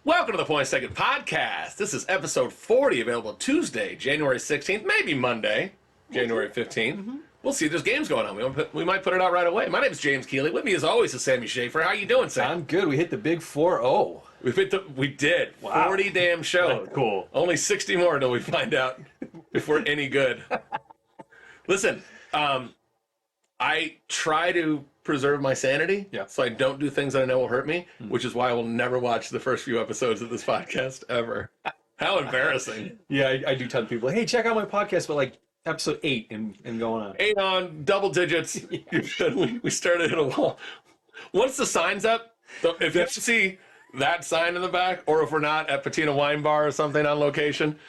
Welcome to the Point Second Podcast. This is episode 40, available Tuesday, January 16th, maybe Monday, January 15th. We'll see. There's games going on. We might put it out right away. My name is James Keeley. With me, as always, is Sammy Schaefer. How you doing, Sam? I'm good. We hit the big 4-0. We did. Wow. 40 damn shows. Cool. Only 60 more until we find out if we're any good. Listen, I try to preserve my sanity, so I don't do things that I know will hurt me, which is why I will never watch the first few episodes of this podcast ever. How embarrassing. Yeah, I do tell people, hey, check out my podcast, but like episode 8 and going on. 8 on double digits. We started at a wall. Once the sign's up, if you see that sign in the back, or if we're not at Patina Wine Bar or something on location,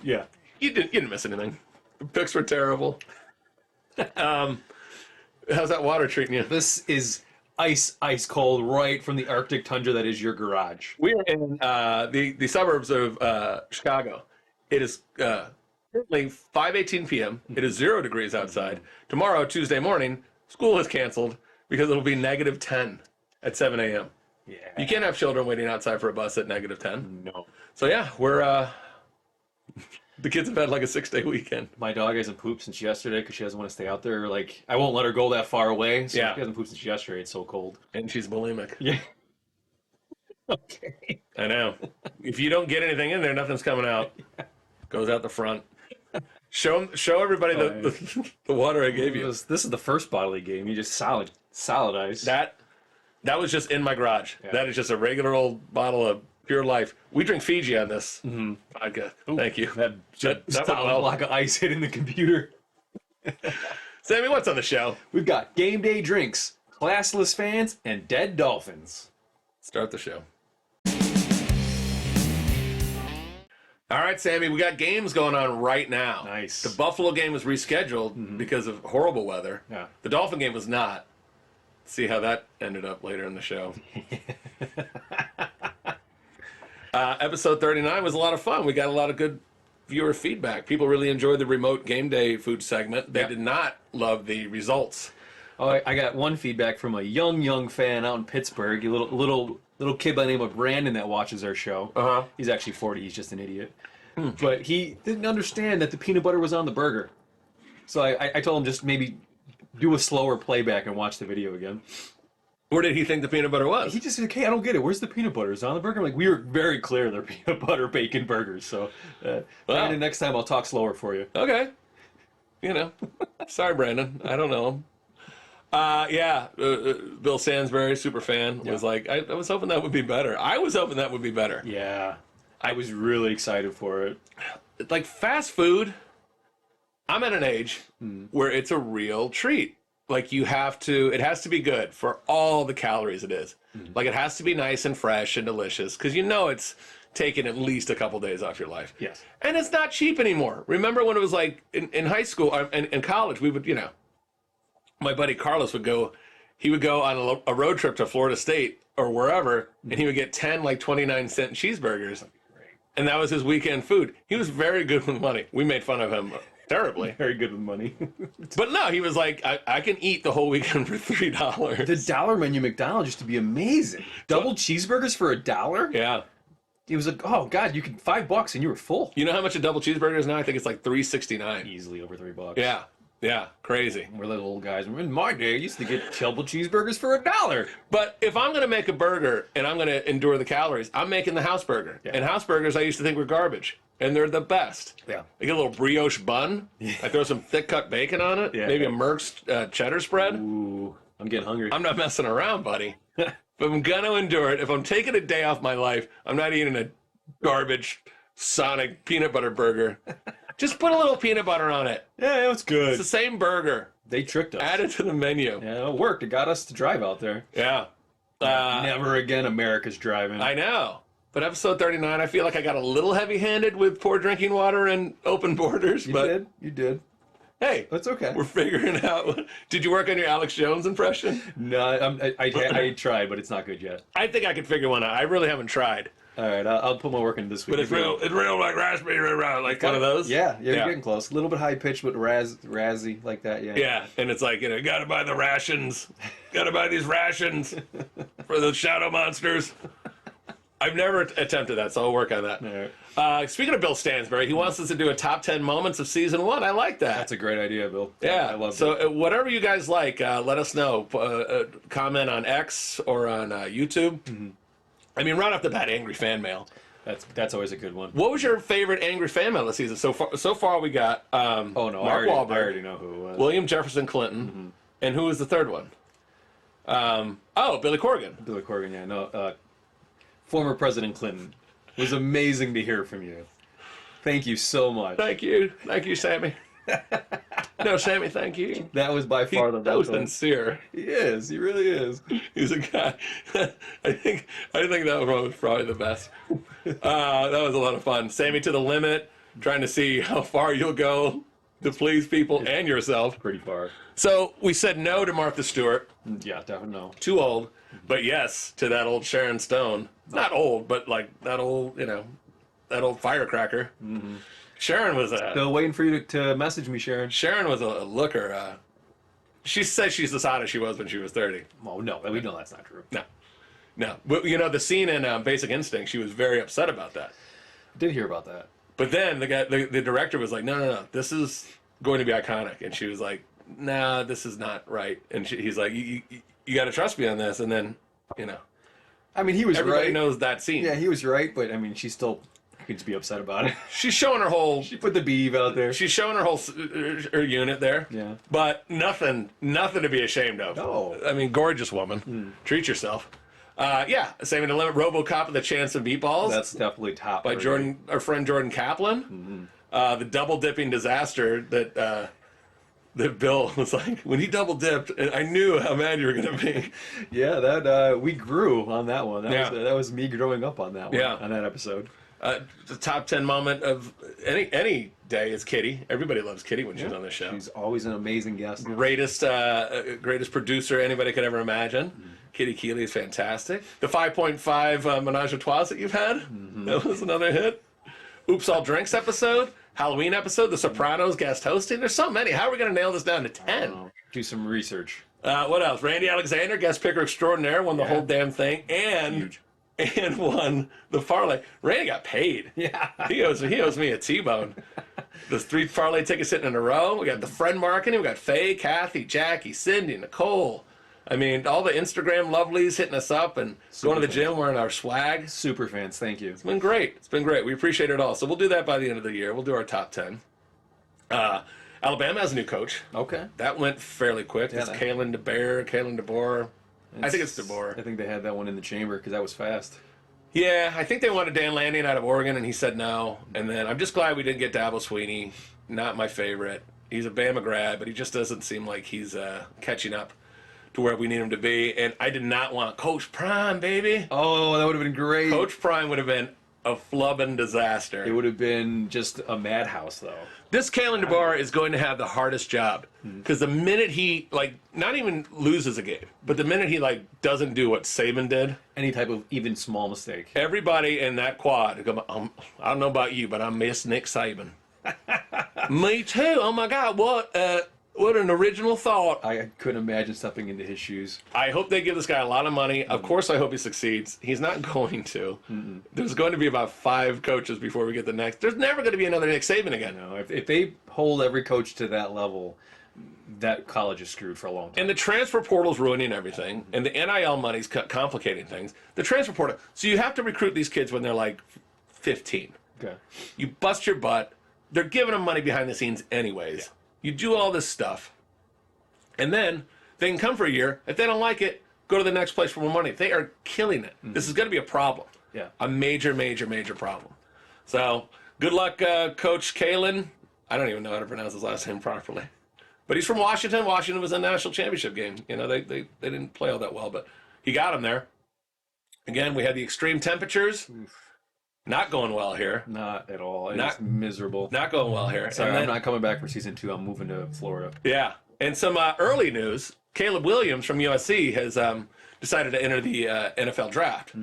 Yeah. you didn't miss anything. The picks were terrible. How's that water treating you? This is ice cold right from the Arctic tundra that is your garage. We are in the suburbs of Chicago. It is currently 5:18 p.m. It is 0 degrees outside. Tomorrow, Tuesday morning, school is canceled because it'll be negative 10 at 7 a.m. Yeah. You can't have children waiting outside for a bus at negative 10. No. So yeah, we're the kids have had like a 6-day weekend. My dog hasn't pooped since yesterday because she doesn't want to stay out there. Like, I won't let her go that far away. So Yeah. she hasn't pooped since yesterday. It's so cold. And she's bulimic. Yeah. Okay. I know. If you don't get anything in there, nothing's coming out. Goes out the front. Show everybody the water I gave you. This is the first bottle he gave me. Just solid ice. That was just in my garage. Yeah. That is just a regular old bottle of Pure Life. We drink Fiji on this podcast. Thank you. That went solid well. block of ice hitting the computer. Sammy, what's on the show? We've got game day drinks, classless fans, and dead dolphins. Start the show. All right, Sammy, we got games going on right now. Nice. The Buffalo game was rescheduled because of horrible weather. Yeah. The Dolphin game was not. See how that ended up later in the show. Episode 39 was a lot of fun. We got a lot of good viewer feedback. People really enjoyed the remote game day food segment. They did not love the results. Oh, I got one feedback from a young fan out in Pittsburgh. A little kid by the name of Brandon that watches our show. Uh-huh. He's actually 40. He's just an idiot. But he didn't understand that the peanut butter was on the burger. So I told him just maybe do a slower playback and watch the video again. Where did he think the peanut butter was? He just said, okay, I don't get it. Where's the peanut butter? Is it on the burger? I'm like, we were very clear they're peanut butter bacon burgers. So Brandon, next time I'll talk slower for you. Okay. Sorry, Brandon. I don't know him. Bill Sansbury, super fan, was like, I was hoping that would be better. I was hoping that would be better. Yeah. I was really excited for it. Like fast food, I'm at an age where it's a real treat. Like it has to be good for all the calories it is. Like it has to be nice and fresh and delicious because it's taking at least a couple days off your life. Yes. And it's not cheap anymore. Remember when it was like in high school and in college, we would, my buddy Carlos would go on a road trip to Florida State or wherever, and he would get 10 like 29-cent cheeseburgers. And that was his weekend food. He was very good with money. We made fun of him terribly. Very good with money. But no, he was like, I can eat the whole weekend for $3. The dollar menu McDonald's used to be amazing. Double cheeseburgers for $1? Yeah. It was like, oh God, you could $5 and you were full. You know how much a double cheeseburger is now? I think it's like $3.69. Easily over $3. Yeah. Yeah. Crazy. We're little old guys. In my day, I used to get double cheeseburgers for $1. But if I'm going to make a burger and I'm going to endure the calories, I'm making the house burger. Yeah. And house burgers I used to think were garbage. And they're the best. Yeah. I get a little brioche bun. I throw some thick cut bacon on it. Yeah. Maybe a Merck's cheddar spread. Ooh, I'm getting hungry. I'm not messing around, buddy. If I'm going to endure it, if I'm taking a day off my life, I'm not eating a garbage Sonic peanut butter burger. Just put a little peanut butter on it. Yeah, it was good. It's the same burger. They tricked us. Add it to the menu. Yeah, it worked. It got us to drive out there. Yeah. Never again America's driving. I know. But episode 39, I feel like I got a little heavy-handed with poor drinking water and open borders. You did. Hey, That's okay. we're figuring out. Did you work on your Alex Jones impression? No, I tried, but it's not good yet. I think I could figure one out. I really haven't tried. All right, I'll put my work into this week. But it's real like raspberry, like one of those. Yeah, you're getting close. A little bit high pitched, but razzy like that. Yeah. Yeah, and it's like, gotta buy the rations. Gotta buy these rations for the shadow monsters. I've never attempted that, so I'll work on that. All right. Speaking of Bill Stansbury, he wants us to do a top 10 moments of season 1. I like that. That's a great idea, Bill. Yeah. I love so it. whatever you guys like, let us know. Comment on X or on YouTube. Mm-hmm. I mean, right off the bat, angry fan mail. That's always a good one. What was your favorite angry fan mail this season? So far we got Oh no, Mark I Wahlberg, already know who it was. William Jefferson Clinton, and who was the third one? Billy Corgan. Billy Corgan, yeah, no. Former President Clinton. It was amazing to hear from you. Thank you so much. Thank you, Sammy. No, Sammy, thank you. That was by far the That was best one. sincere. He is. He really is. He's a guy. I think that one was probably the best. That was a lot of fun. Sammy to the limit, trying to see how far you'll go to please people and yourself. Pretty far. So we said no to Martha Stewart. Yeah, definitely no. Too old. But yes to that old Sharon Stone. Not old, but like that old, that old firecracker. Mm-hmm. Sharon was Still waiting for you to message me, Sharon. Sharon was a looker. She says she's as hot as she was when she was 30. Oh no, we know that's not true. No. But, the scene in Basic Instinct, she was very upset about that. I did hear about that. But then the director was like, no, this is going to be iconic. And she was like, nah, this is not right. And he's like, you got to trust me on this. And then, I mean, he was everybody right. knows that scene. Yeah, he was right, but I mean, she still could be upset about it. She's showing her whole... She put the beeve out there. She's showing her whole her unit there. Yeah. But nothing to be ashamed of. No. I mean, gorgeous woman. Treat yourself. Saving the Limit, RoboCop and the Chance of Meatballs. That's definitely top. by priority. our friend Jordan Kaplan. The double dipping disaster that Bill was like, when he double dipped, I knew how mad you were going to be. Yeah, that we grew on that one. Yeah. That was me growing up on that one. Yeah. On that episode. The top 10 moment of any day is Kitty. Everybody loves Kitty when she's on the show. She's always an amazing guest. Greatest producer anybody could ever imagine. Kitty Keeley is fantastic. The 5.5 Menage a Trois that you've had, that was another hit. Oops All Drinks episode, Halloween episode, The Sopranos guest hosting. There's so many. How are we going to nail this down to 10? Do some research. What else? Randy Alexander, guest picker extraordinaire, won the whole damn thing, and Huge. and won the parlay. Randy got paid. Yeah. He owes me a T-bone. There's 3 parlay tickets sitting in a row. We got the friend marketing. We got Faye, Kathy, Jackie, Cindy, Nicole. I mean, all the Instagram lovelies hitting us up and going to the gym wearing our swag. It's Super fans, thank you. been great. It's been great. We appreciate it all. So we'll do that by the end of the year. We'll do our top 10. Alabama has a new coach. Okay. That went fairly quick. Yeah, It's that- Kalen DeBoer. I think it's DeBoer. I think they had that one in the chamber because that was fast. Yeah, I think they wanted Dan Lanning out of Oregon, and he said no. And then I'm just glad we didn't get Dabo Sweeney. Not my favorite. He's a Bama grad, but he just doesn't seem like he's catching up to where we need him to be. And I did not want Coach Prime, baby. Oh, that would have been great. Coach Prime would have been a flubbing disaster. It would have been just a madhouse, though. This Kalen DeBoer is going to have the hardest job because the minute he not even loses a game, but the minute he doesn't do what Saban did, Any type of even small mistake. everybody in that quad, I don't know about you, but I miss Nick Saban. Me too. Oh my God, what an original thought. I couldn't imagine stepping into his shoes. I hope they give this guy a lot of money. Of course, I hope he succeeds. He's not going to. There's going to be about 5 coaches before we get the next. There's never going to be another Nick Saban again. No, if they hold every coach to that level, that college is screwed for a long time. And the transfer portal's ruining everything, and the NIL money's complicating things. The transfer portal. So you have to recruit these kids when they're 15. Okay. You bust your butt. They're giving them money behind the scenes anyways. You do all this stuff. And then they can come for a year. If they don't like it, go to the next place for more money. They are killing it. This is going to be a problem. Yeah. A major, major, major problem. So good luck, Coach Kalen. I don't even know how to pronounce his last name properly. But he's from Washington. Washington was in a national championship game. They didn't play all that well, but he got him there. Again, we had the extreme temperatures. Not going well here. Not at all. It's Not- miserable. Not going well here. Sorry, And then- I'm not coming back for season 2. I'm moving to Florida. Yeah. And some early news. Caleb Williams from USC has decided to enter the NFL draft.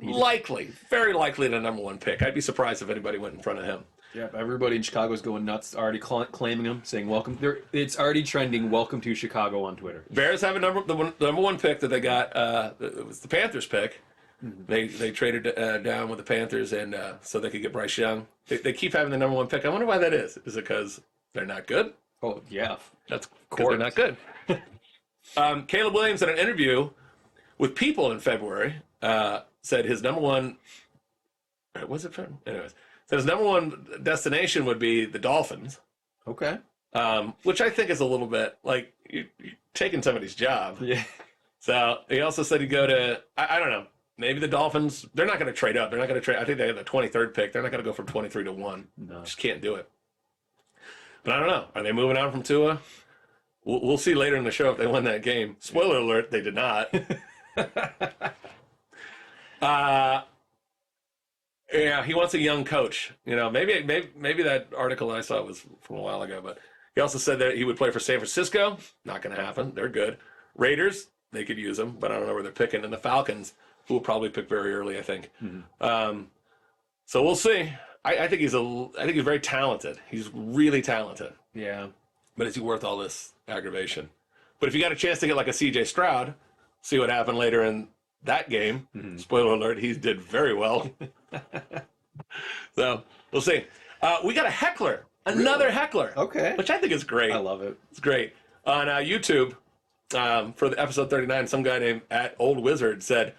Likely, very likely the number 1 pick. I'd be surprised if anybody went in front of him. Yeah, everybody in Chicago's going nuts, already claiming him, saying welcome. It's already trending, welcome to Chicago on Twitter. Bears have the number 1 pick that they got. It was the Panthers pick. They traded down with the Panthers and so they could get Bryce Young. They keep having the number one pick. I wonder why that is. Is it because they're not good? Oh yeah. That's because they're not good. Caleb Williams in an interview with People in February said his number one. Was it February? Anyways, said his number one destination would be the Dolphins. Okay. Which I think is a little bit like you're taking somebody's job. Yeah. So he also said he'd go to, I don't know, maybe the Dolphins, they're not going to trade up. They're not going to trade. I think they have the 23rd pick. They're not going to go from 23 to 1. No. Just can't do it. But I don't know. Are they moving on from Tua? We'll see later in the show if they win that game. Spoiler alert, they did not. Yeah, he wants a young coach. You know, maybe that article I saw was from a while ago, but he also said that he would play for San Francisco. Not going to happen. They're good. Raiders, they could use him, but I don't know where they're picking. And the Falcons, who will probably pick very early, I think. So we'll see. I think he's very talented. He's really talented. Yeah. But is he worth all this aggravation? But if you got a chance to get like a CJ Stroud, see what happened later in that game. Spoiler alert, he did very well. So we'll see. We got a heckler, another heckler. Okay. Which I think is great. I love it. It's great. On YouTube, for the episode 39, some guy named @OldWizard said,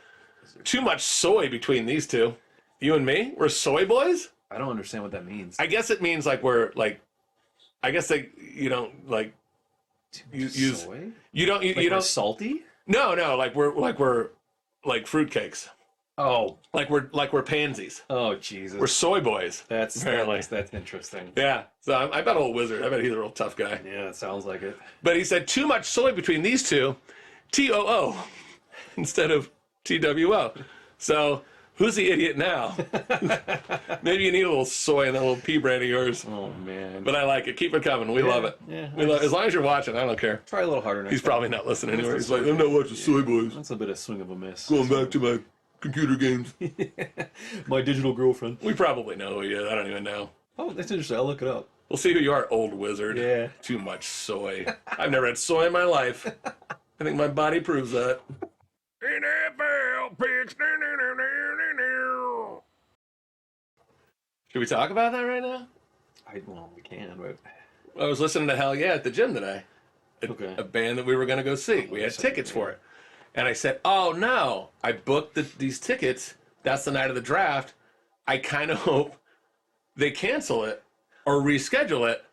"Too much soy between these two. You and me, we're soy boys." I don't understand what that means. I guess it means like we're like, I guess they, you don't like, you use, Soy? you don't, you, Like you we're don't, salty? no, like we're like fruitcakes. Oh. Like we're pansies. Oh Jesus. We're soy boys. That's apparently. that's interesting. Yeah. So I bet old wizard. I bet he's a real tough guy. Yeah, it sounds like it. But he said too much soy between these two, TOO, instead of TWO. So who's the idiot now? Maybe you need a little soy in that little pea brand of yours. Oh man. But I like it. Keep it coming. We love it. Yeah. We love, as long as you're watching, I don't care. Try a little harder next He's time. probably not listening anyway. He's like, I'm not watching Soy Boys. That's a bit of swing of a miss. Going back to my computer games. My digital girlfriend. We probably know who he is. I don't even know. Oh, that's interesting. I'll look it up. We'll see who you are, old wizard. Yeah. Too much soy. I've never had soy in my life. I think my body proves that. NFL picks. Should we talk about that right now? Well, we can, but I was listening to Hell Yeah at the gym today. Okay. A band that we were going to go see. We had tickets for it. And I said, oh no, I booked these tickets. That's the night of the draft. I kind of hope they cancel it or reschedule it.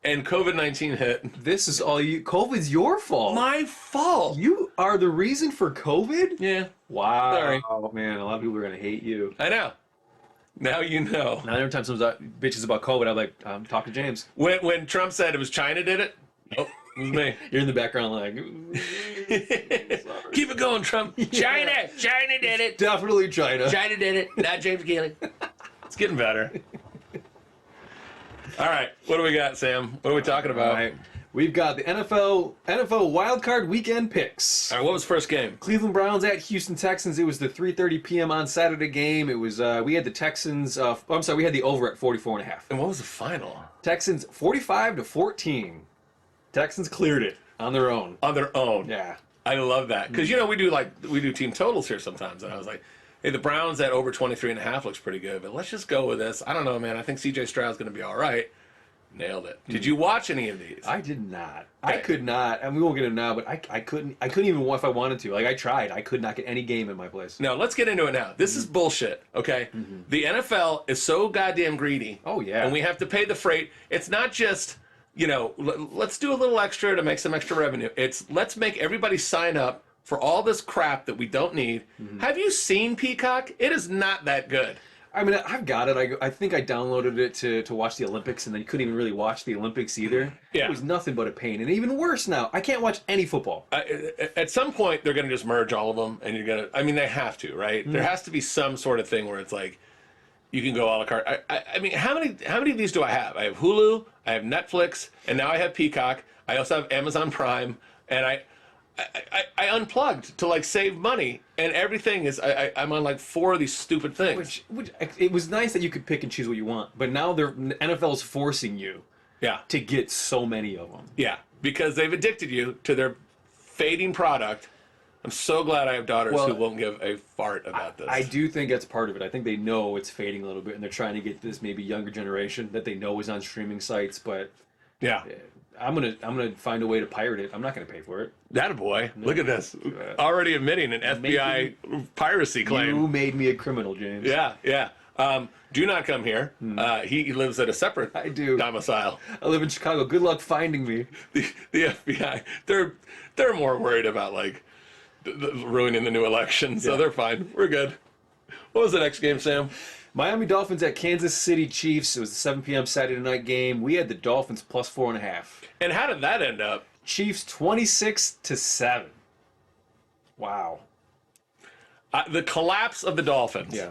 And COVID-19 hit. this is all you. COVID's your fault. My fault. You are the reason for COVID? Yeah, Wow. Sorry. Oh man, a lot of people are gonna hate you. I know. Now you know. Now every time someone's bitches about COVID, I'm like, talk to James. When Trump said it was China did it, nope, it was me. You're in the background like, Keep it going, Trump. China did it. definitely China. China did it. Not James Keeling. It's getting better. All right, what do we got, Sam? What are we talking about? All right. We've got the NFL wildcard weekend picks. All right, what was the first game? Cleveland Browns at Houston Texans. It was the 3:30 p.m. on Saturday game. It was we had the Texans. I'm sorry, we had the over at 44.5. And what was the final? Texans 45-14. Texans cleared it on their own. On their own. Yeah. I love that because we do team totals here sometimes, and I was like, hey, the Browns at over 23.5 looks pretty good, but let's just go with this. I don't know, man. I think CJ Stroud's going to be all right. Nailed it. Did you watch any of these? I did not. I Okay. could not, and we won't get them now. But I couldn't even if I wanted to. Like I tried, I could not get any game in my place. No, let's get into it now. This is bullshit, okay? The NFL is so goddamn greedy. Oh yeah. And we have to pay the freight. It's not just, let's do a little extra to make some extra revenue. It's let's make everybody sign up for all this crap that we don't need. Have you seen Peacock? It is not that good. I mean, I've got it. I think I downloaded it to watch the Olympics, and then you couldn't even really watch the Olympics either. Yeah. It was nothing but a pain, and even worse now, I can't watch any football. At some point, they're going to just merge all of them, and you're going to. I mean, they have to, right? There has to be some sort of thing where it's like you can go a la carte. I mean, how many of these do I have? I have Hulu, I have Netflix, and now I have Peacock. I also have Amazon Prime, and I unplugged to save money, and everything is I'm on 4 of these stupid things. Which it was nice that you could pick and choose what you want, but now the NFL is forcing you Yeah, to get so many of them. yeah, because they've addicted you to their fading product. I'm so glad I have daughters Well, who won't give a fart about this. I do think that's part of it. I think they know it's fading a little bit, and they're trying to get this maybe younger generation that they know is on streaming sites. But Yeah. I'm gonna find a way to pirate it. I'm not gonna pay for it. That a boy. Look at this. Already admitting an FBI piracy claim. You made me a criminal, James. Yeah, yeah. Do not come here. He lives at a separate I do. domicile. I live in Chicago. Good luck finding me. The FBI, they're more worried about like ruining the new election, so they're fine. We're good. What was the next game, Sam? Miami Dolphins at Kansas City Chiefs. It was a 7 p.m. Saturday night game. We had the Dolphins plus 4.5. And how did that end up? Chiefs 26-7. Wow. The collapse of the Dolphins. Yeah.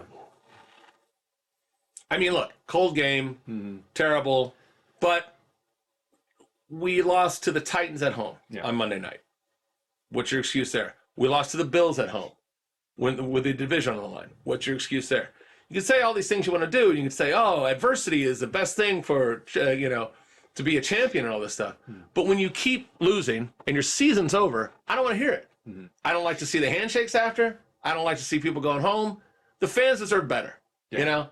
I mean, look, cold game, terrible, but we lost to the Titans at home on Monday night. What's your excuse there? We lost to the Bills at home with the division on the line. What's your excuse there? You can say all these things you want to do. You can say, oh, adversity is the best thing for, to be a champion and all this stuff. But when you keep losing and your season's over, I don't want to hear it. I don't like to see the handshakes after. I don't like to see people going home. The fans deserve better. Yeah.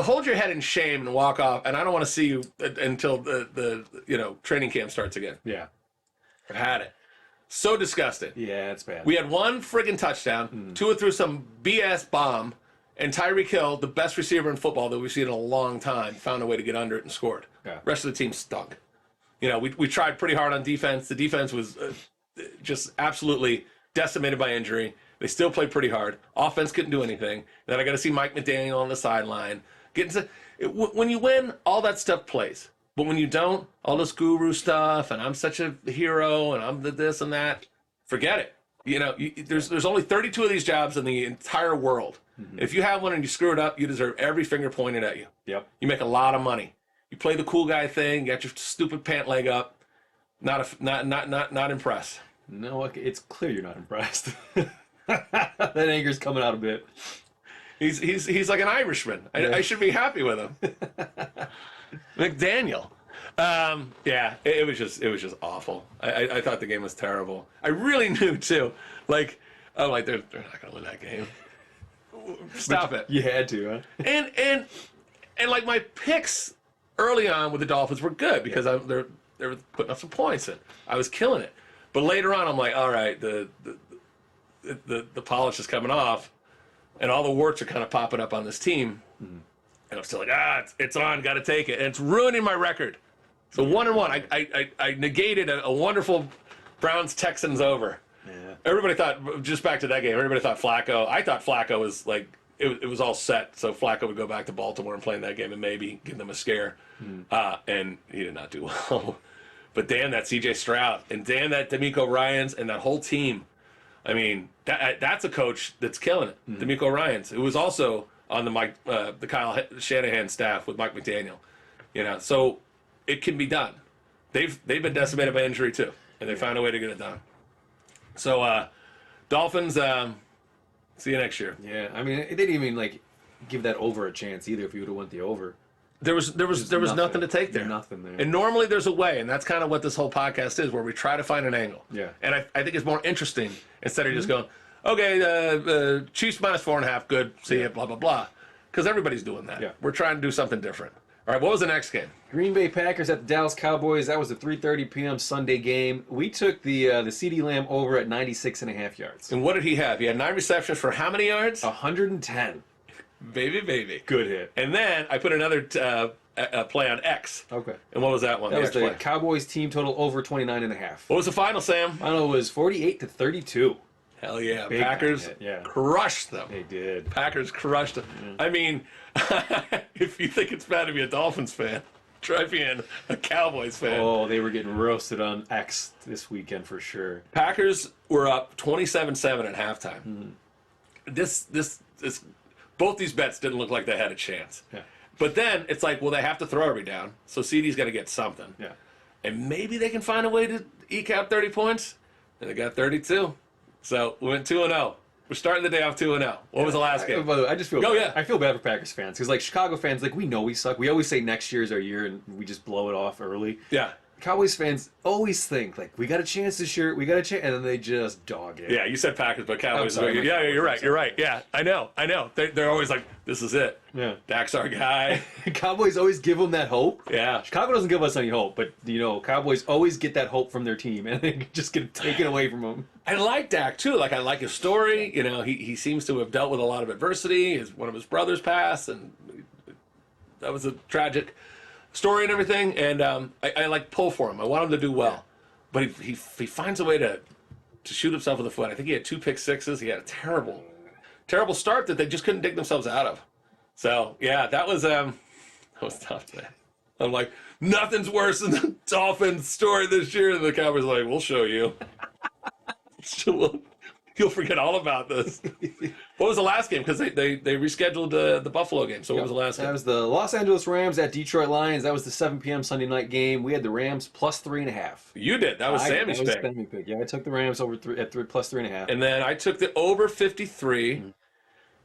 Hold your head in shame and walk off. And I don't want to see you until the training camp starts again. Yeah. I've had it. So disgusted. Yeah, it's bad. We had one friggin' touchdown. Tua threw some BS bomb. And Tyreek Hill, the best receiver in football that we've seen in a long time, found a way to get under it and scored. Yeah. Rest of the team stunk. We tried pretty hard on defense. The defense was just absolutely decimated by injury. They still played pretty hard. Offense couldn't do anything. Then I got to see Mike McDaniel on the sideline. When you win, all that stuff plays. But when you don't, all this guru stuff, and I'm such a hero, and I'm the this and that, forget it. There's only 32 of these jobs in the entire world. If you have one and you screw it up, you deserve every finger pointed at you. Yep. You make a lot of money. You play the cool guy thing, got your stupid pant leg up. Not impressed. No, it's clear you're not impressed. That anger's coming out a bit. He's like an Irishman. I should be happy with him. McDaniel. It was just awful. I thought the game was terrible. I really knew too. Like, I'm like, they're not gonna win that game. Stop it. You had to, huh? And like my picks early on with the Dolphins were good because they were putting up some points and I was killing it. But later on, I'm like, all right, the polish is coming off, and all the warts are kind of popping up on this team. And I'm still like, it's on, got to take it, and it's ruining my record. So 1-1, I negated a wonderful Browns Texans over. Yeah. Everybody thought, just back to that game, everybody thought Flacco. I thought Flacco was like, it was all set, so Flacco would go back to Baltimore and play in that game and maybe give them a scare. And he did not do well. But damn that C.J. Stroud, and damn that DeMeco Ryans and that whole team. I mean, that's a coach that's killing it. DeMeco Ryans, who was also on the Kyle Shanahan staff with Mike McDaniel. So it can be done. They've been decimated by injury too, and they found a way to get it done. So Dolphins, see you next year. Yeah, I mean, they didn't even give that over a chance either. If you would have went the over, there was nothing to take there. Nothing there. And normally there's a way, and that's kind of what this whole podcast is, where we try to find an angle. Yeah. And I think it's more interesting instead of just going, okay, Chiefs minus 4.5, good, see ya, blah blah blah, because everybody's doing that. Yeah. We're trying to do something different. All right, what was the next game? Green Bay Packers at the Dallas Cowboys. That was a 3:30 p.m. Sunday game. We took the CeeDee Lamb over at 96.5 yards. And what did he have? He had 9 receptions for how many yards? 110. Baby. Good hit. And then I put another play on X. Okay. And what was that one? That was X the play. Cowboys team total over 29.5. What was the final, Sam? Final was 48-32. Hell yeah. Big Packers hit, yeah. crushed them. They did. Packers crushed them. I mean, if you think it's bad to be a Dolphins fan, try being a Cowboys fan. Oh, they were getting roasted on X this weekend for sure. Packers were up 27-7 at halftime. This both these bets didn't look like they had a chance. Yeah. But then it's like, well, they have to throw every down, so CD's got to get something. Yeah. And maybe they can find a way to eke out 30 points. And they got 32. So we went 2-0. We're starting the day off 2-0. What was the last game? By the way, I just feel Oh, bad. yeah. I feel bad for Packers fans because Chicago fans, we know we suck. We always say next year's our year and we just blow it off early. Yeah. Cowboys fans always think like we got a chance this year, we got a chance, and then they just dog it. Yeah, you said Packers, but Cowboys. sorry, Yeah, my you're right. Cowboys, You're right. Yeah, I know. They're always like, this is it. Yeah. Dak's our guy. Cowboys always give them that hope. Yeah. Chicago doesn't give us any hope, but Cowboys always get that hope from their team, and they just get it taken away from them. I like Dak too. Like I like his story. He seems to have dealt with a lot of adversity. One of his brothers passed, and that was a tragic story and everything. And I like pull for him. I want him to do well, but he finds a way to shoot himself in the foot. I think he had 2 pick sixes. He had a terrible start that they just couldn't dig themselves out of. So yeah, that was tough today. I'm like, nothing's worse than the Dolphins story this year. And the Cowboys are like, we'll show you. You'll forget all about this. What was the last game? Because they rescheduled the Buffalo game. So what was the last game? That was the Los Angeles Rams at Detroit Lions. That was the 7 p.m. Sunday night game. We had the Rams plus 3.5. You did. That was Sammy's pick. Sammy's pick. Yeah, I took the Rams over plus 3.5. And then I took the over 53. Mm-hmm.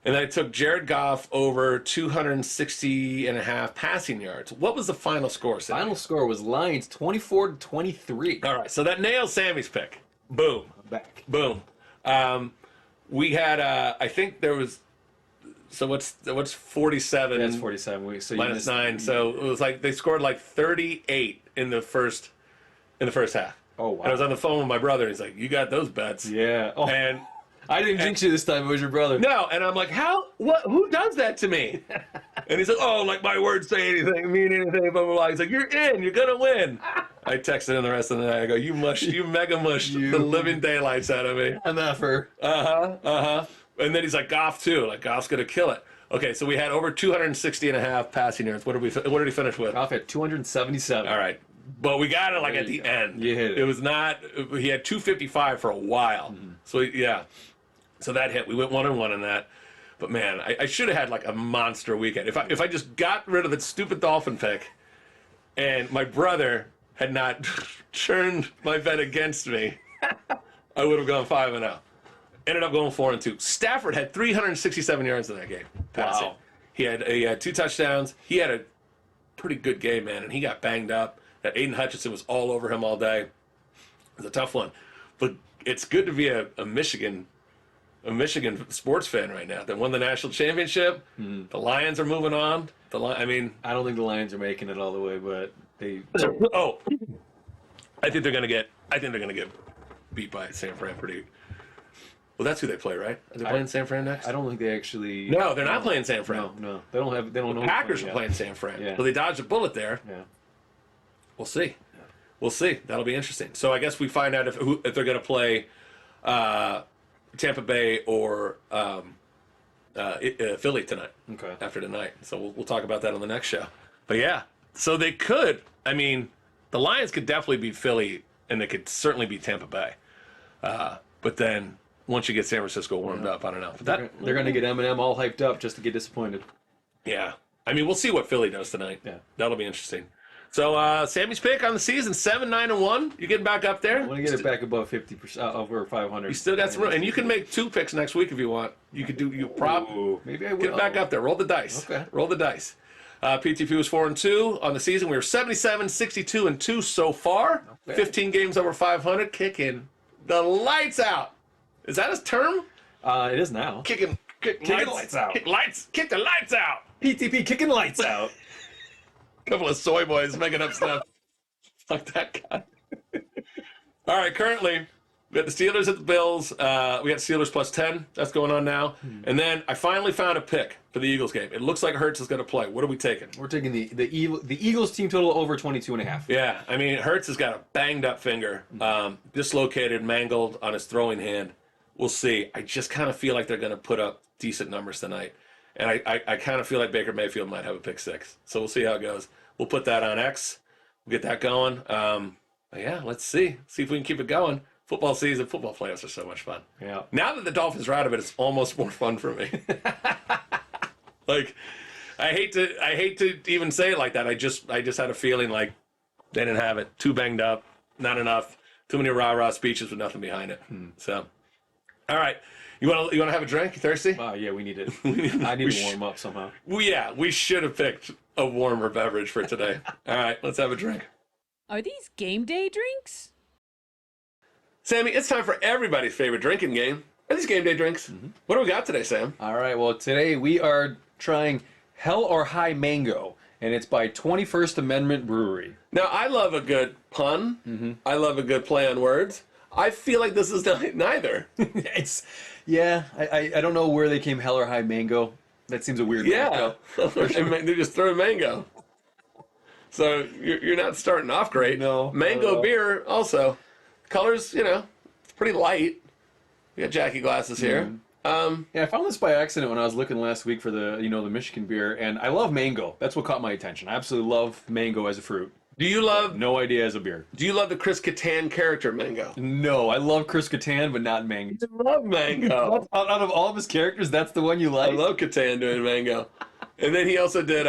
And then I took Jared Goff over 260.5 passing yards. What was the final score, Sammy? Final score was Lions 24-23. All right, so that nails Sammy's pick. Boom. Back. Boom. We had, I think there was, so what's 47? That's 47. So minus 9. So it was like they scored like 38 in the first half. Oh, wow. And I was on the phone with my brother. And he's like, you got those bets. Yeah. Oh. And I didn't jinx you this time. It was your brother. no, and I'm like, who does that to me? And he's like, oh, like my words say anything, mean anything, blah, blah, blah. He's like, you're in, you're going to win. I texted him the rest of the night. I go, you mega mushed the living daylights out of me. MFer. And then he's like, Goff too. Like, Goff's going to kill it. Okay, so we had over 260.5 passing yards. What did he finish with? Goff at 277. All right. But we got it like There at the you go. end. You hit it. It was not, he had 255 for a while. Mm-hmm. So, yeah. So that hit. We went 1-1 in that. But man, I should have had like a monster weekend. If I just got rid of the stupid Dolphin pick and my brother had not turned my bet against me, I would have gone 5-0. Ended up going 4-2. Stafford had 367 yards in that game. Passing. Wow. He had 2 touchdowns. He had a pretty good game, man, and he got banged up. That Aiden Hutchinson was all over him all day. It was a tough one. But it's good to be a Michigan sports fan right now. They won the national championship. Mm-hmm. The Lions are moving on. I don't think the Lions are making it all the way, but they. Oh, I think they're gonna get beat by San Fran pretty. Well, that's who they play, right? Are they playing San Fran next? I don't think they actually. No, they're not playing San Fran. No, they don't have. They don't know. The Packers are playing San Fran. Yeah. But they dodged a bullet there. Yeah. We'll see. We'll see. That'll be interesting. So I guess we find out if they're going to play Tampa Bay or Philly tonight. Okay. After tonight. So we'll talk about that on the next show. But yeah, so they could. I mean, the Lions could definitely beat Philly, and they could certainly beat Tampa Bay. But then once you get San Francisco warmed up, I don't know. But They're going to get Eminem all hyped up just to get disappointed. Yeah. I mean, we'll see what Philly does tonight. Yeah. That'll be interesting. So Sammy's pick on the season, 7-9-1. You're getting back up there. I want to get it back above 50%, over 500. You still got some room, and you can make 2 picks next week if you want. You could do prop. Ooh, maybe I will. Get back up there. Roll the dice. Okay. Roll the dice. PTP was 4-2 on the season. We were 77, 62-2 so far. 15 games over 500, kicking the lights out. Is that his term? It is now. Kicking lights out. Kick the lights out. PTP kicking lights out. Couple of soy boys making up stuff. Fuck that guy. All right, currently we got the Steelers at the Bills. We got Steelers plus 10. That's going on now. And then I finally found a pick for the Eagles game. It looks like Hurts is going to play. What are we taking? We're taking the Eagles team total over 22.5. Yeah, I mean, Hurts has got a banged up finger, dislocated, mangled on his throwing hand. We'll see. I just kind of feel like they're going to put up decent numbers tonight. And I kind of feel like Baker Mayfield might have a pick 6. So we'll see how it goes. We'll put that on X. We'll get that going. Yeah, let's see. See if we can keep it going. Football season, football playoffs are so much fun. Yeah. Now that the Dolphins are out of it, it's almost more fun for me. Like, I hate to even say it like that. I just had a feeling like they didn't have it. Too banged up, not enough. Too many rah-rah speeches with nothing behind it. So, all right. You want to have a drink? You thirsty? Yeah, we need it. I need to warm up somehow. Well, yeah, we should have picked a warmer beverage for today. All right, let's have a drink. Are these game day drinks? Sammy, it's time for everybody's favorite drinking game. Are these game day drinks? What do we got today, Sam? All right, well, today we are trying Hell or High Mango, and it's by 21st Amendment Brewery. Now, I love a good pun. I love a good play on words. I feel like this is neither. I don't know where they came Hell or High Mango. That seems a weird Yeah. mix-up. They just throw mango. So you're not starting off great. No, Mango not at all. beer also. Colors, it's pretty light. We got Jackie glasses here. Yeah, I found this by accident when I was looking last week for the Michigan beer, and I love mango. That's what caught my attention. I absolutely love mango as a fruit. Do you love No idea as a beer. the Chris Kattan character mango? No, I love Chris Kattan, but not mango. I love mango. Out of all of his characters, that's the one you I like? love Kattan doing mango. And then he also did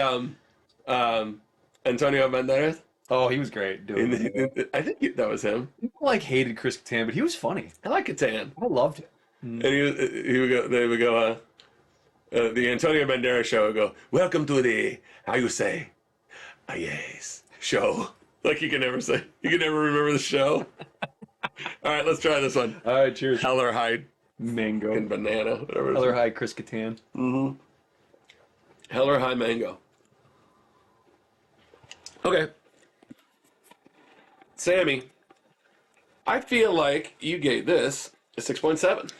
Antonio Banderas. Oh, he was great doing it. I think that was him. People hated Chris Kattan, but he was funny. I like Kattan. I loved it. And they would go, the Antonio Banderas show would go, welcome to the, how you say, yes, show. Like you can never remember the show. All right, let's try this one. All right, cheers. Hell or High Mango. and banana, whatever it Hell is. or High Chris Kattan. Hell or High mango. Okay. Sammy, I feel like you gave this a 6.7.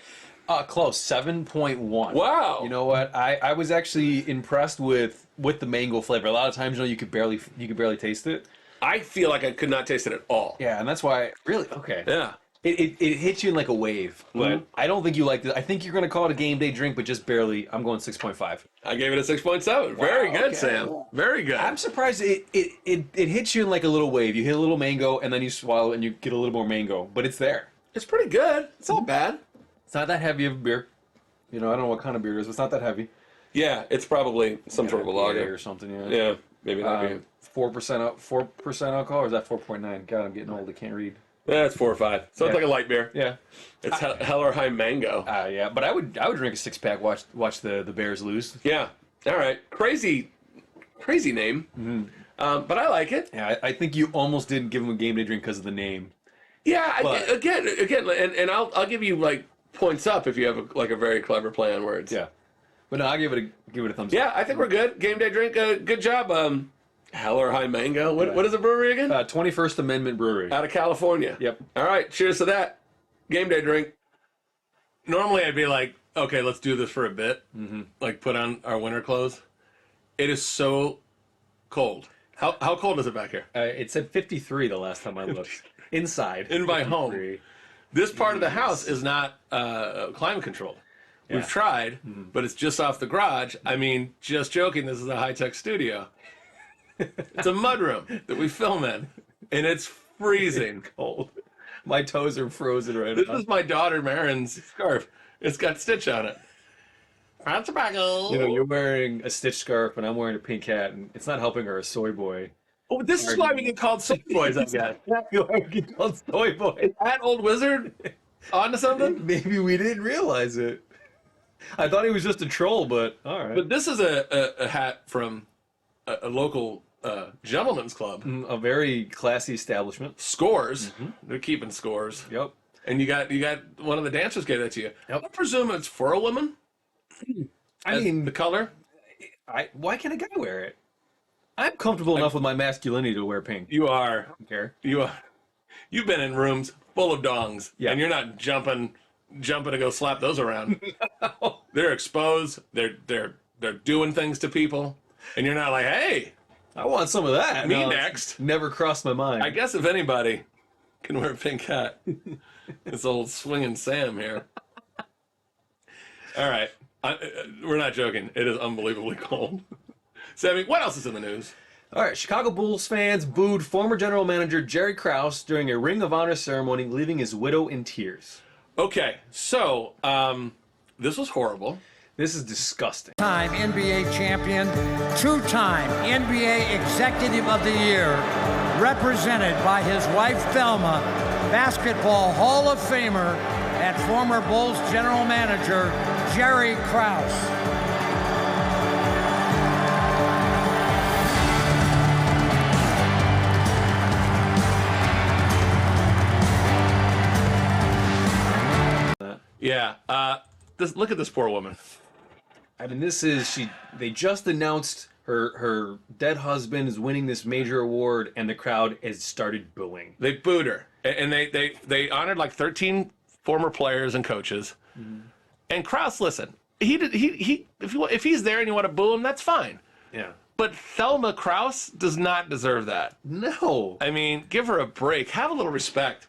Close. 7.1. Wow. You know what? I was actually impressed with the mango flavor. A lot of times, you could barely taste it. I feel like I could not taste it at all. Yeah, and that's why. Really? Okay. Yeah. It hits you in like a wave, but I don't think you liked it. I think you're gonna call it a game day drink, but just barely. I'm going 6.5. I gave it a 6.7. Very good, okay. Sam. Very good. I'm surprised it hits you in like a little wave. You hit a little mango, and then you swallow, and you get a little more mango, but it's there. It's pretty good. It's not bad. It's not that heavy of a beer. I don't know what kind of beer it is, but it's not that heavy. Yeah, it's probably some sort of a IPA lager. or something. Yeah. Yeah, maybe not. 4% alcohol, or is that 4.9? God, I'm getting old. I can't read. Yeah, it's 4 or 5. So it's Yeah. like a light beer. Yeah. It's Hell or High mango. Yeah, but I would drink a 6-pack. Watch the Bears lose. Yeah. All right. Crazy name. But I like it. Yeah, I think you almost didn't give him a game day drink because of the name. Yeah. But- Again, and I'll give you like points up if you have a very clever play on words. Yeah, but no, I'll give it a thumbs up. Yeah, I think we're good. Game day drink. Good job. Hell or High mango. What is the brewery again? 21st Amendment Brewery. Out of California. Yep. All right. Cheers to that. Game day drink. Normally I'd be like, okay, let's do this for a bit. Like put on our winter clothes. It is so cold. How cold is it back here? It said 53 the last time I looked. Inside. In my home. 53. This part of the house is not climate controlled. We've tried, but it's just off the garage. I mean, just joking, this is a high-tech studio. It's a mudroom that we film in, and it's freezing. Cold. My toes are frozen right This now. is my daughter Marin's scarf. It's got Stitch on it. Hot tobacco. You're wearing a Stitch scarf, and I'm wearing a pink hat, and it's not helping her a soy boy. Oh, this is why we get called soy boys, I guess. You are getting called soy boy. That old wizard onto something? Maybe we didn't realize it. I thought he was just a troll, but all right. But this is a hat from a local gentleman's club. A very classy establishment. Scores. They're keeping scores. Yep. And you got one of the dancers gave that to you. Yep. I presume it's for a woman. I mean, the color. why can't a guy wear it? I'm comfortable enough with my masculinity to wear pink. You are. I don't care. You've been in rooms full of dongs, Yeah. and you're not jumping to go slap those around. They're exposed. They're doing things to people, and you're not like, hey, I want some of that. me No, it's next. Never crossed my mind. I guess if anybody can wear a pink hat, it's old swinging Sam here. All right, we're not joking. It is unbelievably cold. Sammy, what else is in the news? All right, Chicago Bulls fans booed former general manager Jerry Krause during a Ring of Honor ceremony, leaving his widow in tears. Okay, so this was horrible. This is disgusting. Time NBA champion, two-time NBA Executive of the Year, represented by his wife Thelma, Basketball Hall of Famer, and former Bulls general manager Jerry Krause. Yeah. Look at this poor woman. I mean, they just announced her dead husband is winning this major award, and the crowd has started booing. They booed her, and they honored like 13 former players and coaches. Mm-hmm. And Krause, listen, if he's there and you want to boo him, that's fine. Yeah. But Thelma Krause does not deserve that. No. I mean, give her a break. Have a little respect.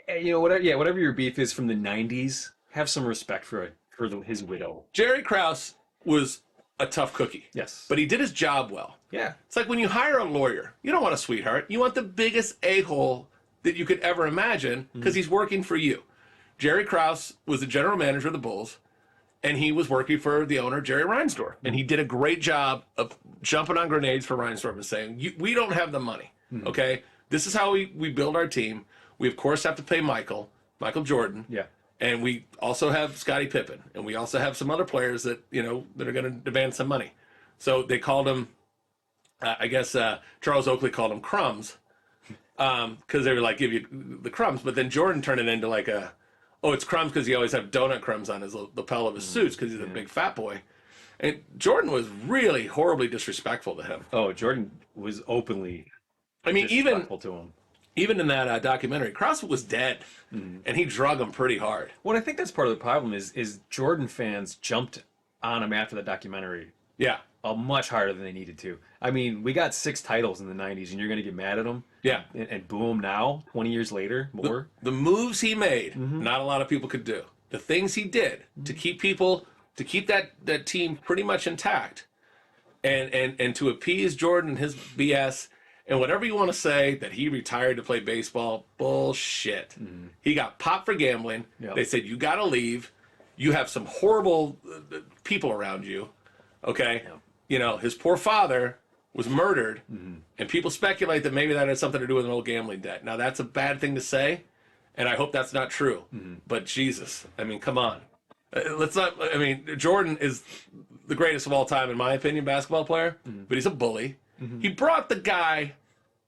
You know, whatever your beef is from the 90s, have some respect for his widow. Jerry Krause was a tough cookie. Yes. But he did his job well. Yeah. It's like when you hire a lawyer, you don't want a sweetheart. You want the biggest a-hole that you could ever imagine because he's working for you. Jerry Krause was the general manager of the Bulls, and he was working for the owner, Jerry Reinsdorf. And he did a great job of jumping on grenades for Reinsdorf and saying, we don't have the money, okay? This is how we build our team. We, of course, have to pay Michael Jordan. Yeah. And we also have Scottie Pippen. And we also have some other players that, that are going to demand some money. So they called him, Charles Oakley called him Crumbs because they were like, give you the crumbs. But then Jordan turned it into like it's crumbs because he always have donut crumbs on his lapel of his suits because he's a big fat boy. And Jordan was really horribly disrespectful to him. Oh, Jordan was openly disrespectful to him. Even in that documentary, Krause was dead, and he drug him pretty hard. Well, I think that's part of the problem is Jordan fans jumped on him after the documentary Yeah. Much harder than they needed to. I mean, we got 6 titles in the 90s, and you're going to get mad at him? Yeah. And boo him now, 20 years later, more? The moves he made, not a lot of people could do. The things he did to keep that team pretty much intact and to appease Jordan and his BS and whatever you want to say that he retired to play baseball, bullshit. He got popped for gambling. Yep. They said, you got to leave. You have some horrible people around you. Okay? Yep. His poor father was murdered, and people speculate that maybe that had something to do with an old gambling debt. Now, that's a bad thing to say, and I hope that's not true. But Jesus, I mean, come on. Jordan is the greatest of all time, in my opinion, basketball player, but he's a bully. He brought the guy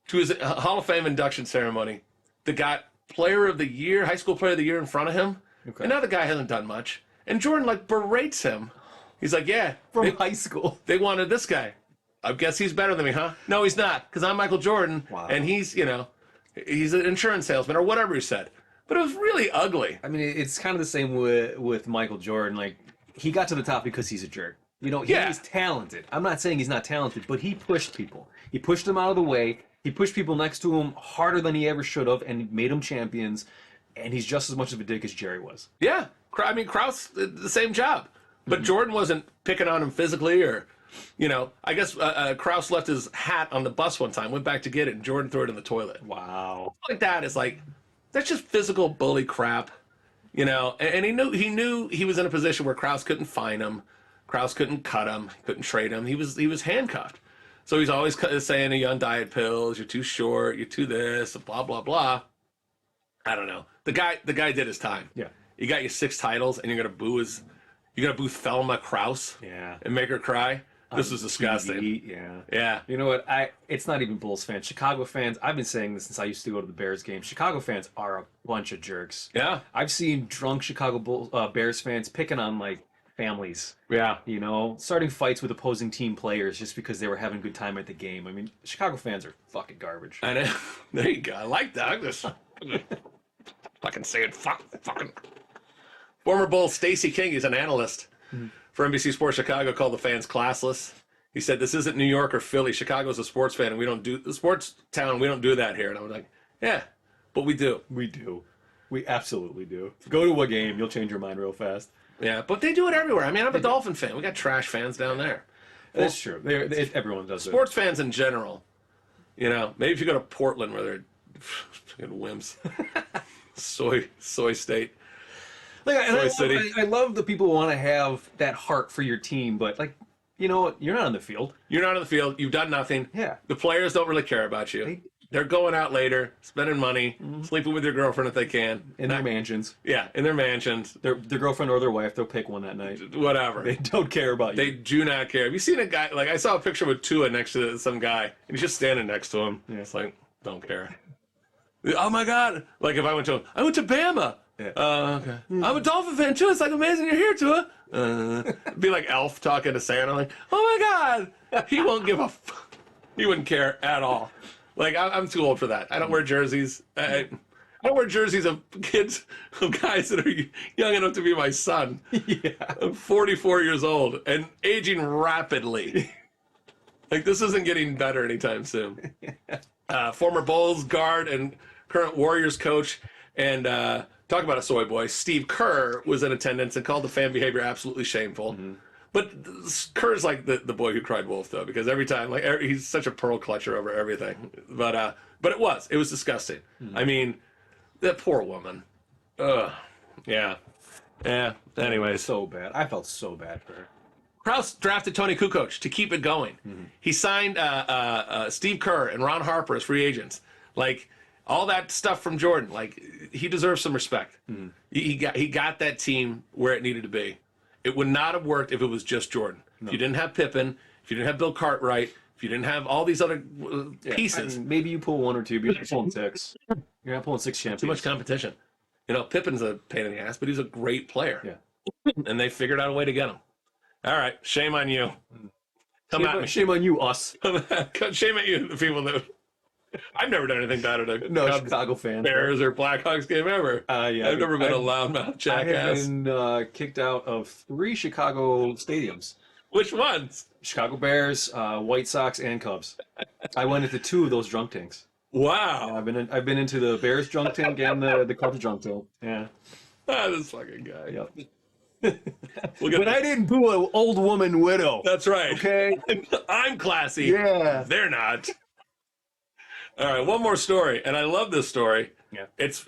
to his Hall of Fame induction ceremony that got player of the year, high school player of the year in front of him. Okay. And now the guy hasn't done much. And Jordan, berates him. He's like, yeah. From high school. They wanted this guy. I guess he's better than me, huh? No, he's not, because I'm Michael Jordan, and he's an insurance salesman, or whatever he said. But it was really ugly. I mean, it's kind of the same with Michael Jordan. Like, he got to the top because he's a jerk. He's talented. I'm not saying he's not talented, but he pushed people. He pushed them out of the way. He pushed people next to him harder than he ever should have, and made them champions. And he's just as much of a dick as Jerry was. Yeah. I mean, Krause did the same job. But Jordan wasn't picking on him physically or, I guess Krause left his hat on the bus one time, went back to get it, and Jordan threw it in the toilet. Wow. Like that is that's just physical bully crap, and he knew he was in a position where Krause couldn't fine him. Krause couldn't cut him, couldn't trade him. He was handcuffed. So he's always saying, you're on diet pills, you're too short, you're too this, blah, blah, blah. I don't know. The guy did his time. Yeah. You got your 6 titles, and you're gonna boo Thelma Krause. Yeah. And make her cry. This is disgusting. TV, yeah. Yeah. You know what? It's not even Bulls fans. Chicago fans, I've been saying this since I used to go to the Bears games. Chicago fans are a bunch of jerks. Yeah. I've seen drunk Chicago Bears fans picking on families. Yeah. Starting fights with opposing team players just because they were having a good time at the game. I mean, Chicago fans are fucking garbage. I know. There you go. I like that. I'm just fucking saying fucking. Former Bull Stacey King is an analyst for NBC Sports Chicago, called the fans classless. He said, this isn't New York or Philly. Chicago's a sports fan, and we don't do the sports town. We don't do that here. And I was like, yeah, but we do. We do. We absolutely do. Go to a game, you'll change your mind real fast. Yeah, but they do it everywhere. I mean, I'm a Dolphin fan. We got trash fans down there. That's true. Everyone does sports fans in general. Maybe if you go to Portland where they're fucking wimps. soy state. I love the people who want to have that heart for your team, but you know what? You're not on the field. You're not on the field. You've done nothing. Yeah. The players don't really care about you. They're going out later, spending money, sleeping with their girlfriend if they can. In their mansions. Yeah, in their mansions. Their girlfriend or their wife, they'll pick one that night. Whatever. They don't care about you. They do not care. Have you seen a guy, I saw a picture with Tua next to some guy, and he's just standing next to him. Yeah. It's don't care. Oh my God. If I went to him, I went to Bama. Okay. I'm a Dolphin fan too. It's like amazing you're here, Tua. Be like Elf talking to Santa, like, oh my God. He won't give a he wouldn't care at all. Like, I'm too old for that. I don't wear jerseys. I don't wear jerseys of kids, of guys that are young enough to be my son. Yeah. I'm 44 years old and aging rapidly. Like, this isn't getting better anytime soon. Former Bulls guard and current Warriors coach, and talk about a soy boy, Steve Kerr was in attendance and called the fan behavior absolutely shameful. But Kerr's like the boy who cried wolf, though, because every time, like, he's such a pearl clutcher over everything. But it was disgusting. I mean, that poor woman. Ugh. Yeah. Anyways, So bad. I felt so bad for her. Krause drafted Tony Kukoc to keep it going. He signed Steve Kerr and Ron Harper as free agents. Like, all that stuff from Jordan, like, he deserves some respect. He got that team where it needed to be. It would not have worked if it was just Jordan. No. If you didn't have Pippen, if you didn't have Bill Cartwright, if you didn't have all these other pieces. I mean, maybe you pull 1 or 2, but you're pulling 6. You're not pulling 6 champions. Too much competition. You know, Pippen's a pain in the ass, but he's a great player. Yeah. And they figured out a way to get him. All right, shame on you. Come at me. Shame on you, us. Shame at you, the people that... I've never done anything bad at a Cubs, Chicago fan. Bears or Blackhawks game ever. Yeah, I've never been a loudmouth jackass. I have been kicked out of 3 Chicago stadiums. Which ones? Chicago Bears, White Sox, and Cubs. I went into 2 of those drunk tanks. Wow. I've been into the Bears drunk tank and the Cubs drunk tank. Yeah. This fucking guy. Yep. But I didn't boo an old woman widow. That's right. Okay. I'm classy. Yeah. They're not. All right, one more story, and I love this story. Yeah. It's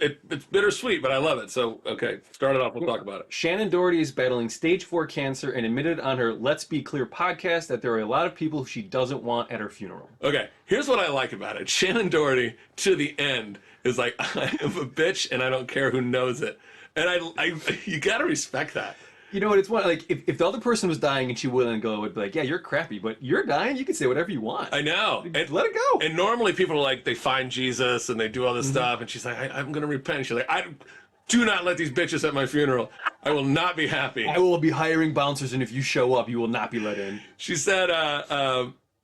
bittersweet, but I love it. So, okay, start it off. We'll talk about it. Shannon Doherty is battling stage 4 cancer and admitted on her Let's Be Clear podcast that there are a lot of people she doesn't want at her funeral. Okay, here's what I like about it. Shannon Doherty, to the end, is like, I am a bitch, and I don't care who knows it. And I you got to respect that. You know what? It's one like if the other person was dying and she wouldn't go, it would be like, yeah, you're crappy, but you're dying. You can say whatever you want. I know. And let it go. And normally people are like, they find Jesus and they do all this stuff, and she's like, I'm going to repent. She's like, I do not let these bitches at my funeral. I will not be happy. I will be hiring bouncers, and if you show up, you will not be let in. She said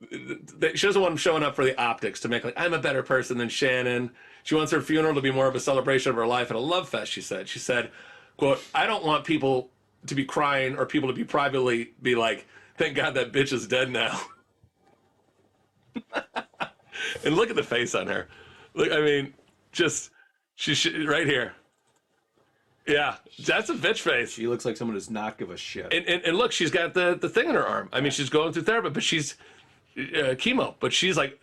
she doesn't want them showing up for the optics to make like, I'm a better person than Shannon. She wants her funeral to be more of a celebration of her life and a love fest, she said. She said, quote, I don't want people to be crying or people to be privately be like, thank God that bitch is dead now. And look at the face on her. Look, I mean, just, she right here. Yeah, that's a bitch face. She looks like someone who does not give a shit. And look, she's got the thing in her arm. I mean, she's going through therapy, but she's chemo. But she's like,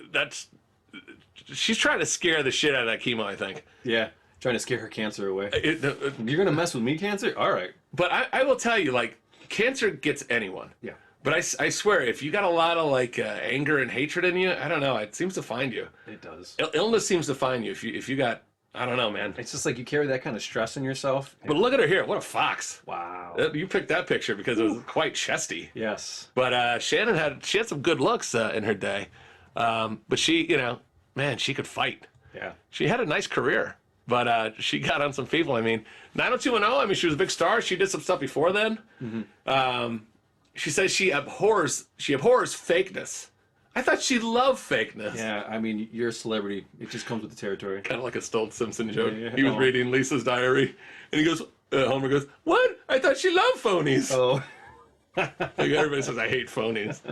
she's trying to scare the shit out of that chemo, I think. Yeah, trying to scare her cancer away. You're going to mess with me, cancer? All right. But I will tell you, like, cancer gets anyone. Yeah. But I swear, if you got a lot of, like, anger and hatred in you, I don't know, it seems to find you. It does. Illness seems to find you if you got, I don't know, man. It's just like you carry that kind of stress in yourself. But look at her here. What a fox. Wow. You picked that picture because it was quite chesty. Yes. But Shannon had some good looks in her day. But she, you know, man, she could fight. Yeah. She had a nice career. But she got on some people. I mean, 90210, I mean, she was a big star. She did some stuff before then. She says she abhors fakeness. I thought she loved fakeness. Yeah, I mean, you're a celebrity. It just comes with the territory. Kind of like a Stolt Simpson joke. Yeah. He was reading Lisa's diary, and he goes, Homer goes, what? I thought she loved phonies. Oh. Like everybody says, I hate phonies.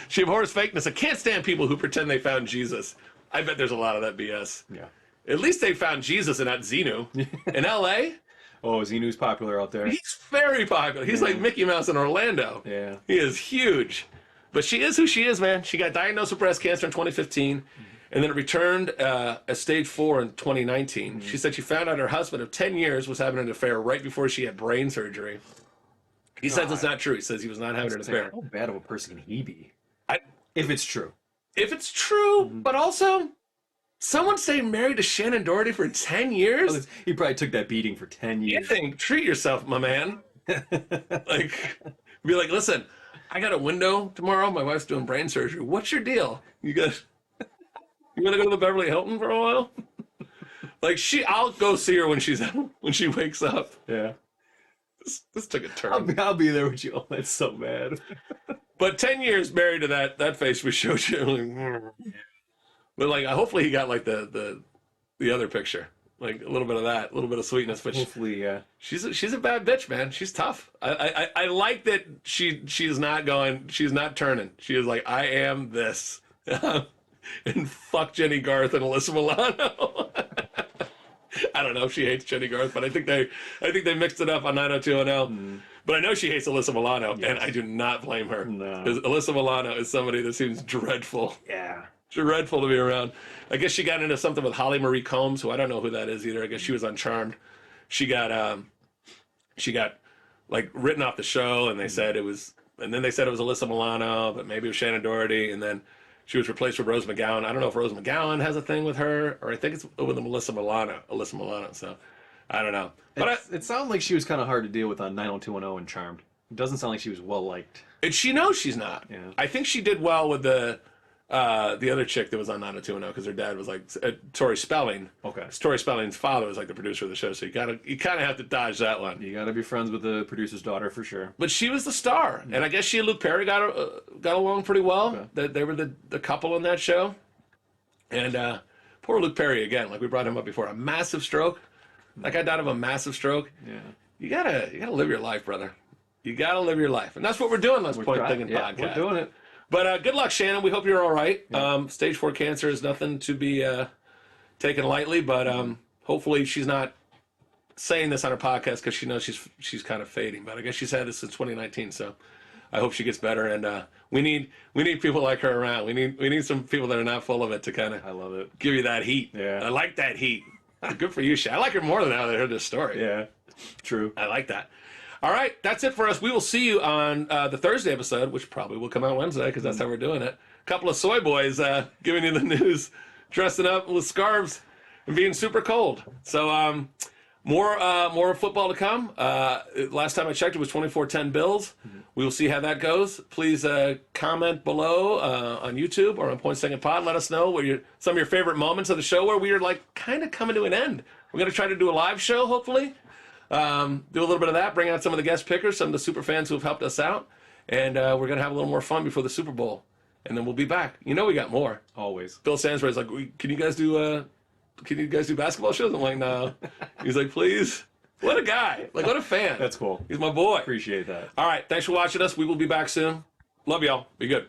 She abhors fakeness. I can't stand people who pretend they found Jesus. I bet there's a lot of that BS. Yeah. At least they found Jesus and not Xenu. In L.A., Oh, Xenu's popular out there. he's very popular. He's like Mickey Mouse in Orlando. Yeah. He is huge. But she is who she is, man. She got diagnosed with breast cancer in 2015, and then it returned at stage 4 in 2019. She said she found out her husband of 10 years was having an affair right before she had brain surgery. He says it's not true. He says he was not having an affair. How bad of a person can he be? I- If it's true. If it's true, but also, someone stay married to Shannon Doherty for 10 years? He probably took that beating for 10 You years. think, treat yourself, my man. Like, be like, listen, I got a window tomorrow. My wife's doing brain surgery. What's your deal? You want to go to the Beverly Hilton for a while? Like I'll go see her when she wakes up. Yeah. This took a turn. I'll be there with you. Oh, that's so bad. But 10 years married to that face we showed you. Like, but like, hopefully he got like the other picture, like a little bit of that, a little bit of sweetness. But Hopefully, yeah. she's a bad bitch, man. She's tough. I like that she's not going. She's not turning. She is like, I am this, and fuck Jenny Garth and Alyssa Milano. I don't know if she hates Jenny Garth, but I think they mixed it up on 90210. But I know she hates Alyssa Milano, and I do not blame her. No. Because Alyssa Milano is somebody that seems dreadful. Yeah. Dreadful to be around. I guess she got into something with Holly Marie Combs, who I don't know who that is either. I guess she was on Charmed. She got like written off the show, and they said it was, and then they said it was Alyssa Milano, but maybe it was Shannon Doherty, and then she was replaced with Rose McGowan. I don't know if Rose McGowan has a thing with her, or I think it's with Alyssa Milano. So I don't know. But It sounded like she was kind of hard to deal with on 90210 and Charmed. It doesn't sound like she was well liked. she knows she's not. Yeah. I think she did well with the other chick that was on 90210 because her dad was like Tori Spelling. Okay. Tori Spelling's father was like the producer of the show, so you kind of have to dodge that one. You got to be friends with the producer's daughter for sure. But she was the star, and I guess she and Luke Perry got along pretty well. Okay. They were the couple in that show, and poor Luke Perry again. Like we brought him up before, a massive stroke. That guy died of a massive stroke. Yeah. You gotta live your life, brother. You gotta live your life, and that's what we're doing. Let's Point Thinking Yeah, podcast. we're doing it. But good luck, Shannon. We hope you're all right. Stage 4 cancer is nothing to be taken lightly, but hopefully she's not saying this on her podcast because she knows she's kind of fading. But I guess she's had this since 2019, so I hope she gets better. And we need people like her around. We need some people that are not full of it to kind of I love it. give you that heat. Yeah. I like that heat. Good for you, Shannon. I like her more now that I heard this story. Yeah. True. I like that. All right, that's it for us. We will see you on the Thursday episode, which probably will come out Wednesday because that's how we're doing it. A couple of soy boys giving you the news, dressing up with scarves and being super cold. So more football to come. Last time I checked, it was 24-10 Bills. We will see how that goes. Please comment below on YouTube or on Point Second Pod. Let us know what some of your favorite moments of the show where we are like kind of coming to an end. We're going to try to do a live show, hopefully. Do a little bit of that, bring out some of the guest pickers, some of the super fans who have helped us out, and we're going to have a little more fun before the Super Bowl, and then we'll be back. You know we got more. Always. Bill Sansbury's like, can you guys do basketball shows? I'm like, no. He's like, please. What a guy. Like, what a fan. That's cool. He's my boy. Appreciate that. All right, thanks for watching us. We will be back soon. Love y'all. Be good.